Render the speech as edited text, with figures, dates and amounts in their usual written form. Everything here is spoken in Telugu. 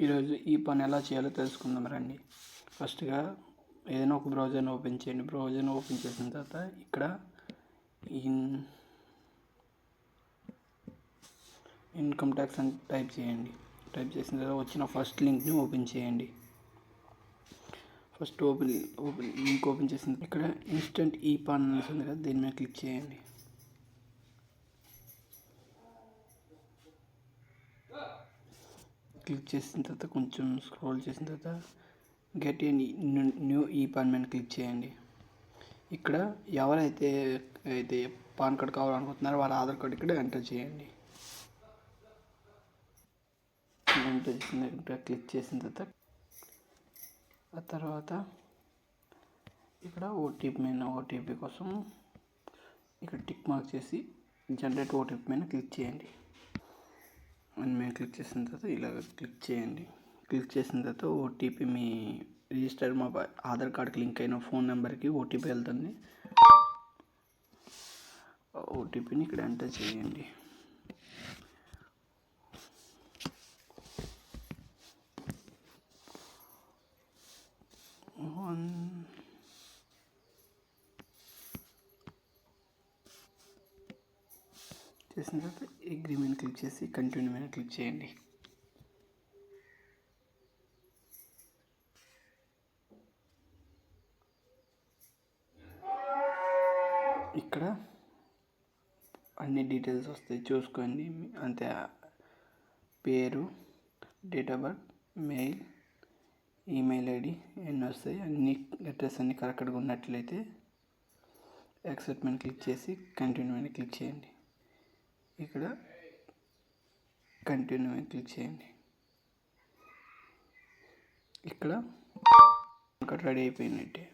ఈరోజు ఈ పని ఎలా చేయాలో తెలుసుకుందాం రండి. ఫస్ట్గా ఏదైనా ఒక బ్రౌజర్ని ఓపెన్ చేయండి. బ్రౌజర్ని ఓపెన్ చేసిన తర్వాత ఇక్కడ ఇన్కమ్ ట్యాక్స్ అని టైప్ చేయండి. టైప్ చేసిన తర్వాత వచ్చిన ఫస్ట్ లింక్ని ఓపెన్ చేయండి. ఫస్ట్ లింక్ ఓపెన్ చేసిన ఇక్కడ ఇన్స్టెంట్ ఈ పాన్ అనేసి ఉంది కదా, దీని మీద క్లిక్ చేయండి. క్లిక్ చేసిన తర్వాత కొంచెం స్క్రోల్ చేసిన తర్వాత గెట్ ఏ న్యూ ఈ పాన్ మీద క్లిక్ చేయండి. ఇక్కడ ఎవరైతే పాన్ కార్డ్ కావాలనుకుంటున్నారో వాళ్ళ ఆధార్ కార్డు ఇక్కడ ఎంటర్ చేయండి. ఎంటర్ చేసిన క్లిక్ చేసిన తర్వాత ఇక్కడ ఓటీపీ కోసం ఇక్కడ టిక్ మార్క్ చేసి జనరేట్ ఓటీపీ మీద క్లిక్ చేయండి. అని మేము క్లిక్ చేసిన తర్వాత ఇలాగ క్లిక్ చేయండి. క్లిక్ చేసిన తర్వాత ఓటీపీ మీ రిజిస్టర్ మొబైల్ ఆధార్ కార్డ్కి లింక్ అయిన ఫోన్ నెంబర్కి ఓటీపీ వెళ్తుంది. ఓటీపీని ఇక్కడ ఎంటర్ చేయండి. చేసిన తర్వాత అగ్రీమెంట్ క్లిక్ చేసి కంటిన్యూ మీద క్లిక్ చేయండి. ఇక్కడ అన్ని డీటెయిల్స్ వస్తాయి, చూసుకోండి. అంతే, పేరు, date of birth, mail, email ID అన్నీ వస్తాయి. అన్ని అడ్రస్ అన్నీ కరెక్ట్గా ఉన్నట్లయితే యాక్సెప్ట్ మీద క్లిక్ చేసి కంటిన్యూ మీద క్లిక్ చేయండి. ఇక్కడ కంటిన్యూ మీద క్లిక్ చేయండి. ఇక్కడ రెడీ అయిపోయినట్టే.